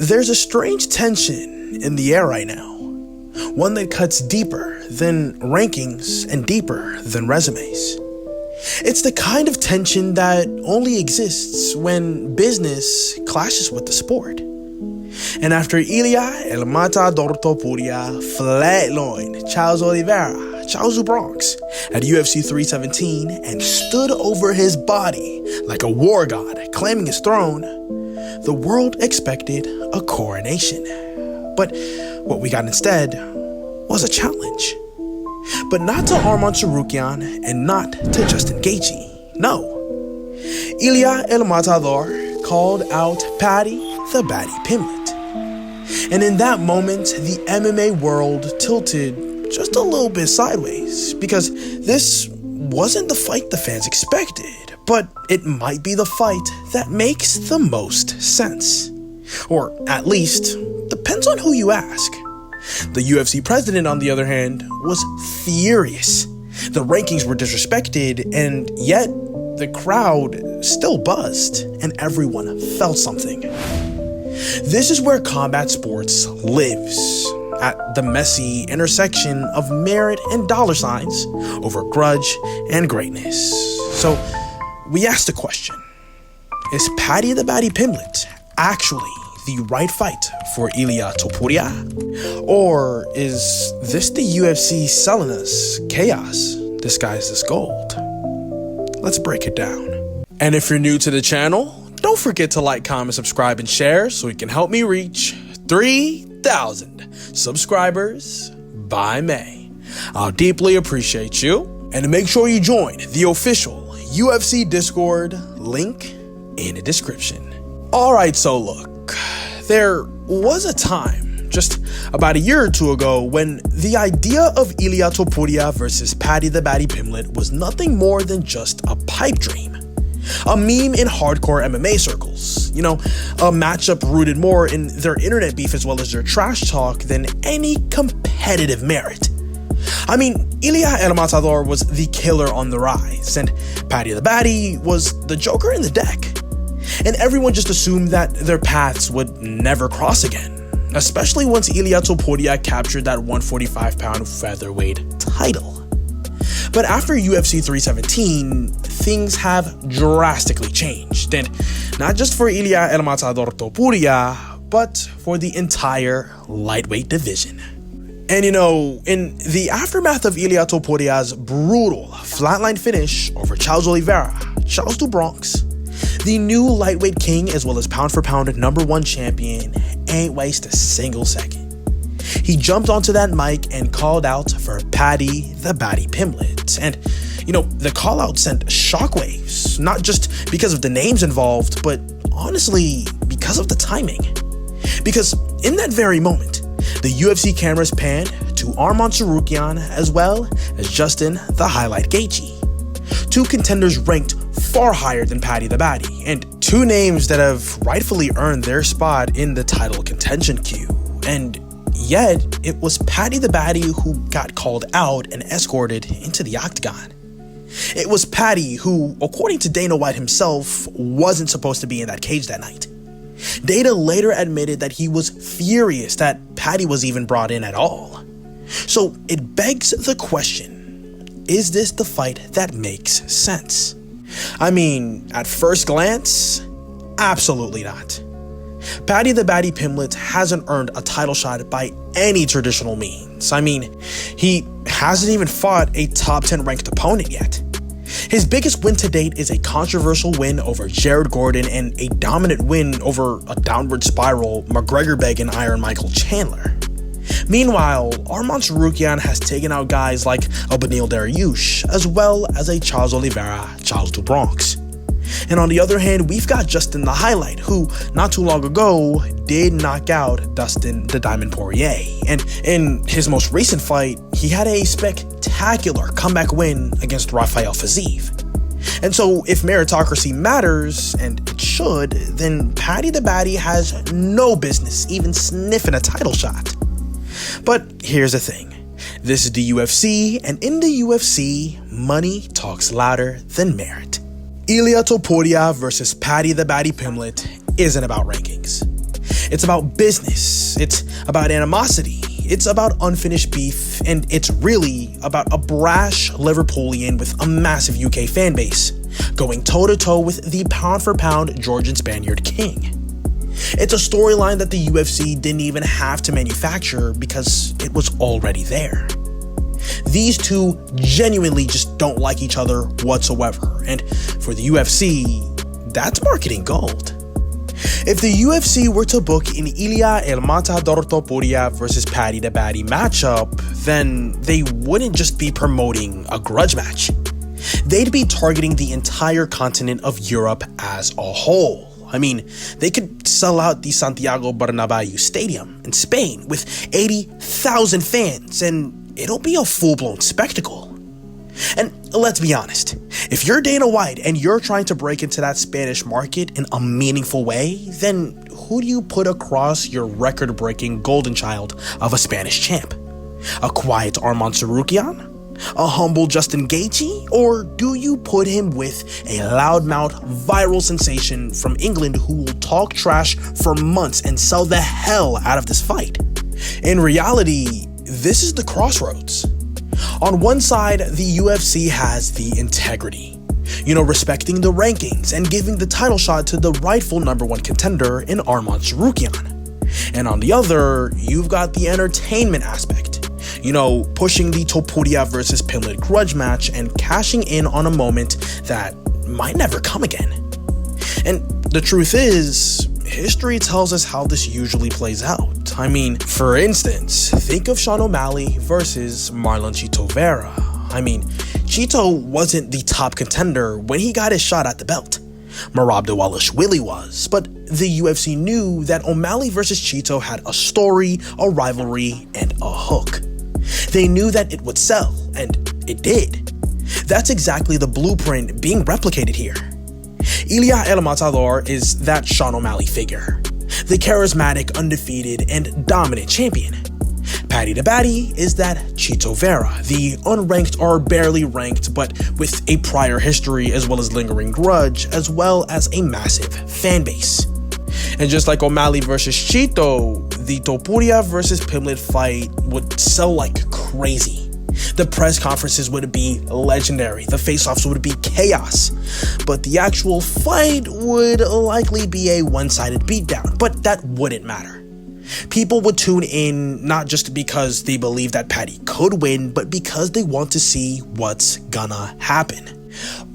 There's a strange tension in the air right now. One that cuts deeper than rankings and deeper than resumes. It's the kind of tension that only exists when business clashes with the sport. And after Ilia Topuria flatlined Charles Oliveira, Charles Bronx, at UFC 317 and stood over his body like a war god claiming his throne, the world expected a coronation. But what we got instead was a challenge. But not to Arman Tsarukyan and not to Justin Gaethje. No. Ilia called out Paddy the Paddy Pimblett. And in that moment, the MMA world tilted just a little bit sideways, because this wasn't the fight the fans expected, but it might be the fight that makes the most sense. Or at least, depends on who you ask. The UFC president, on the other hand, was furious. The rankings were disrespected, and yet the crowd still buzzed, and everyone felt something. This is where combat sports lives, at the messy intersection of merit and dollar signs over grudge and greatness. So we asked the question, is Paddy the Paddy Pimblett actually the right fight for Ilia Topuria? Or is this the UFC selling us chaos disguised as gold? Let's break it down. And if you're new to the channel, don't forget to like, comment, subscribe, and share so you can help me reach 3,000 subscribers by May. I'll deeply appreciate you. And make sure you join the official UFC Discord, link in the description. Alright, so look, there was a time, just about a year or two ago, when the idea of Ilia Topuria versus Paddy the Paddy Pimblett was nothing more than just a pipe dream. A meme in hardcore MMA circles. You know, a matchup rooted more in their internet beef as well as their trash talk than any competitive merit. I mean, Ilia was the killer on the rise, and Paddy the Paddy was the joker in the deck. And everyone just assumed that their paths would never cross again, especially once Ilia Topuria captured that 145-pound featherweight title. But after UFC 317, things have drastically changed, and not just for Ilia Topuria, but for the entire lightweight division. And you know, in the aftermath of Ilia Topuria's brutal flatline finish over Charles Oliveira, Charles du Bronx, the new lightweight king as well as pound-for-pound #1 champion, ain't waste a single second. He jumped onto that mic and called out for Paddy the Paddy Pimblett. And, you know, the call out sent shockwaves, not just because of the names involved, but honestly, because of the timing. Because in that very moment, the UFC cameras panned to Arman Tsarukyan as well as Justin the Highlight Gaethje. Two contenders ranked far higher than Paddy the Paddy, and two names that have rightfully earned their spot in the title contention queue. And yet, it was Paddy the Paddy who got called out and escorted into the octagon. It was Paddy who, according to Dana White himself, wasn't supposed to be in that cage that night. Dana later admitted that he was furious that Paddy was even brought in at all. So it begs the question, is this the fight that makes sense? I mean, at first glance, absolutely not. Paddy the Paddy Pimblett hasn't earned a title shot by any traditional means. I mean, he hasn't even fought a top 10 ranked opponent yet. His biggest win to date is a controversial win over Jared Gordon and a dominant win over a downward spiral McGregor-Begin Iron Michael Chandler. Meanwhile, Arman Tsarukyan has taken out guys like a Beneil Dariush, as well as a Charles Oliveira, Charles du Bronx. And on the other hand, we've got Justin the Highlight, who not too long ago did knock out Dustin the Diamond Poirier. And in his most recent fight, he had a spectacular comeback win against Rafael Fiziev. And so if meritocracy matters, and it should, then Paddy the Paddy has no business even sniffing a title shot. But here's the thing. This is the UFC, and in the UFC, money talks louder than merit. Ilia Topuria versus Paddy the Paddy Pimblett isn't about rankings. It's about business, it's about animosity, it's about unfinished beef, and it's really about a brash Liverpoolian with a massive UK fan base, going toe-to-toe with the pound-for-pound Georgian Spaniard king. It's a storyline that the UFC didn't even have to manufacture because it was already there. These two genuinely just don't like each other whatsoever, and for the UFC, that's marketing gold. If the UFC were to book an Ilia Topuria versus Paddy the Baddy matchup, then they wouldn't just be promoting a grudge match. They'd be targeting the entire continent of Europe as a whole. I mean, they could sell out the Santiago Bernabeu Stadium in Spain with 80,000 fans, and it'll be a full-blown spectacle. And let's be honest, if you're Dana White and you're trying to break into that Spanish market in a meaningful way, then who do you put across your record-breaking golden child of a Spanish champ? A quiet Arman Tsarukyan? A humble Justin Gaethje? Or do you put him with a loudmouth viral sensation from England who will talk trash for months and sell the hell out of this fight? In reality, this is the crossroads. On one side, the UFC has the integrity, respecting the rankings and giving the title shot to the rightful #1 contender in Arman Tsarukyan. And on the other, you've got the entertainment aspect, pushing the Topuria versus Pimblett grudge match and cashing in on a moment that might never come again. And the truth is, history tells us how this usually plays out. I mean, for instance, think of Sean O'Malley versus Marlon Chito Vera. I mean, Chito wasn't the top contender when he got his shot at the belt. Merab Dvalishvili was, but the UFC knew that O'Malley versus Chito had a story, a rivalry, and a hook. They knew that it would sell, and it did. That's exactly the blueprint being replicated here. Ilia El Matador is that Sean O'Malley figure, the charismatic, undefeated, and dominant champion. Paddy the Baddy is that Chito Vera, the unranked or barely ranked but with a prior history as well as lingering grudge as well as a massive fan base. And just like O'Malley versus Chito, the Topuria versus Pimblett fight would sell like crazy. The press conferences would be legendary, the face-offs would be chaos, but the actual fight would likely be a one-sided beatdown, but that wouldn't matter. People would tune in not just because they believe that Paddy could win, but because they want to see what's gonna happen.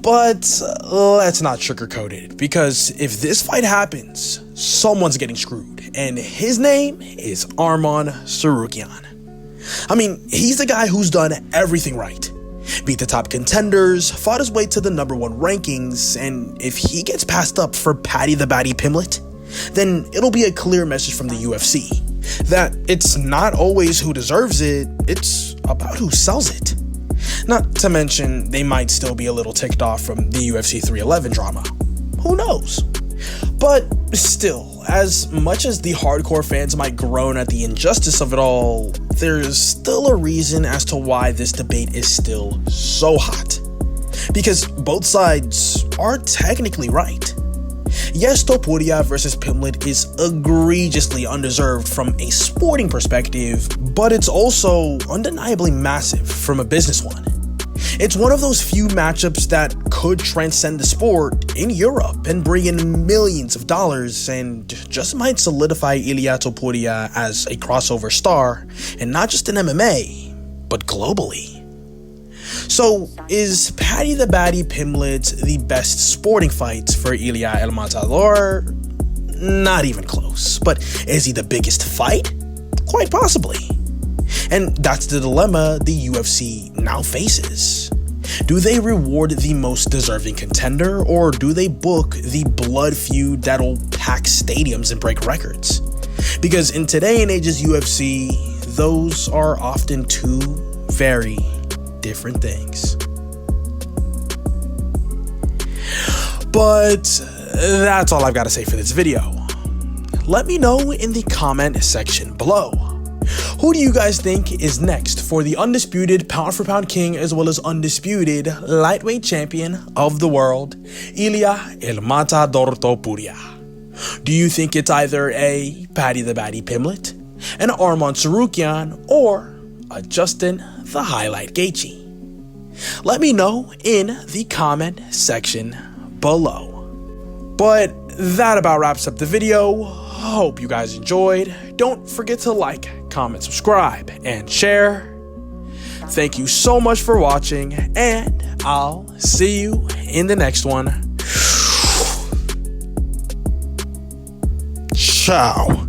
But let's not sugarcoat it, because if this fight happens, someone's getting screwed, and his name is Arman Tsarukyan. I mean, he's the guy who's done everything right. Beat the top contenders, fought his way to the #1 rankings, and if he gets passed up for Paddy the Baddy Pimblett, then it'll be a clear message from the UFC that it's not always who deserves it, it's about who sells it. Not to mention, they might still be a little ticked off from the UFC 311 drama. Who knows? But still, as much as the hardcore fans might groan at the injustice of it all, there's still a reason as to why this debate is still so hot. Because both sides are technically right. Yes, Topuria versus Pimblett is egregiously undeserved from a sporting perspective, but it's also undeniably massive from a business one. It's one of those few matchups that could transcend the sport in Europe and bring in millions of dollars and just might solidify Ilia Topuria as a crossover star, and not just in MMA, but globally. So, is Paddy the Baddy Pimblett the best sporting fight for Ilia El Matador? Not even close. But is he the biggest fight? Quite possibly. And that's the dilemma the UFC now faces. Do they reward the most deserving contender, or do they book the blood feud that'll pack stadiums and break records? Because in today and age's UFC, those are often two very different things. But that's all I've got to say for this video. Let me know in the comment section below. Who do you guys think is next for the undisputed pound-for-pound king as well as undisputed lightweight champion of the world, Ilia El Matador Topuria? Do you think it's either a Paddy Pimblett, an Arman Tsarukyan, or a Justin the Highlight Gaethje? Let me know in the comment section below. But that about wraps up the video. Hope you guys enjoyed. Don't forget to like, comment, subscribe, and share. Thank you so much for watching, and I'll see you in the next one. Ciao.